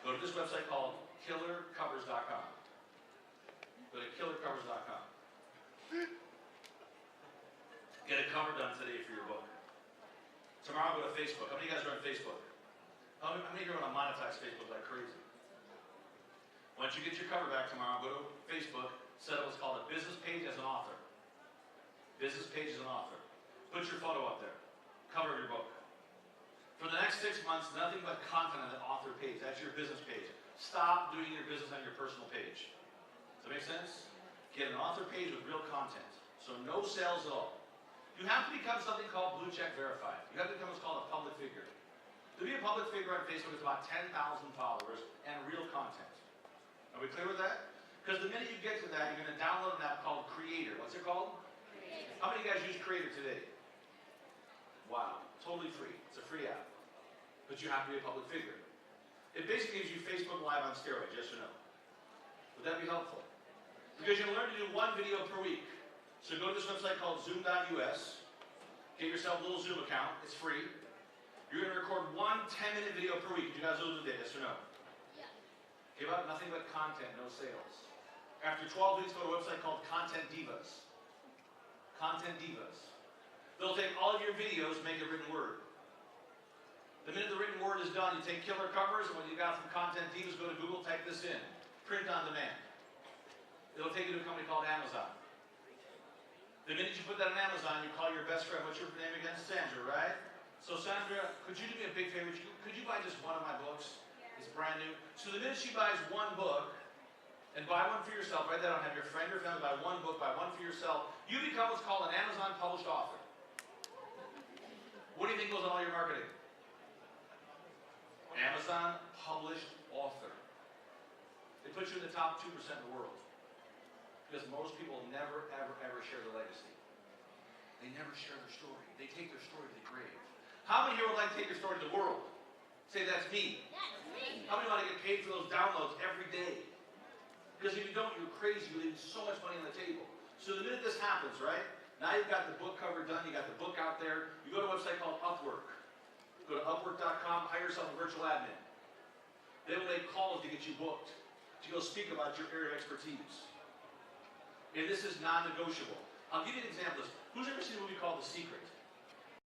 Go to this website called killercovers.com. Go to killercovers.com. Get a cover done today for your book. Tomorrow go to Facebook. How many of you guys are on Facebook? How many of you are going to monetize Facebook like crazy? Once you get your cover back tomorrow, go to Facebook, set up what's called a business page as an author. Business page as an author. Put your photo up there. Cover of your book. For the next 6 months, nothing but content on the author page. That's your business page. Stop doing your business on your personal page. Does that make sense? Get an author page with real content. So no sales at all. You have to become something called blue check verified. You have to become what's called a public figure. To be a public figure on Facebook is about 10,000 followers and real content. Are we clear with that? Because the minute you get to that, you're going to download an app called Creator. What's it called? Creator. How many of you guys use Creator today? Wow. Totally free. It's a free app. But you have to be a public figure. It basically gives you Facebook Live on steroids, yes or no? Would that be helpful? Because you're going to learn to do one video per week. So go to this website called zoom.us. Get yourself a little Zoom account. It's free. You're going to record one 10-minute video per week. Did you guys do it today, yes or no? Give out nothing but content, no sales. After 12 weeks, go to a website called Content Divas. Content Divas. They'll take all of your videos, make a written word. The minute the written word is done, you take killer covers, and what you got from Content Divas, go to Google, type this in. Print on demand. It'll take you to a company called Amazon. The minute you put that on Amazon, you call your best friend. What's your name again? Sandra, right? So Sandra, could you do me a big favor? Could you buy just one of my books? It's brand new. So the minute she buys one book, and buy one for yourself, write that down, have your friend or family buy one book, buy one for yourself, you become what's called an Amazon published author. What do you think goes on all your marketing? Amazon published author. They put you in the top 2% in the world. Because most people never, ever, ever share their legacy. They never share their story. They take their story to the grave. How many here would like to take your story to the world? Say, that's me. That's me. How many want to get paid for those downloads every day? Because if you don't, you're crazy. You're leaving so much money on the table. So the minute this happens, right? Now you've got the book cover done. You got the book out there. You go to a website called Upwork. Go to Upwork.com. Hire yourself a virtual admin. They will make calls to get you booked. To go speak about your area of expertise. And this is non-negotiable. I'll give you an example. Who's ever seen a movie called The Secret?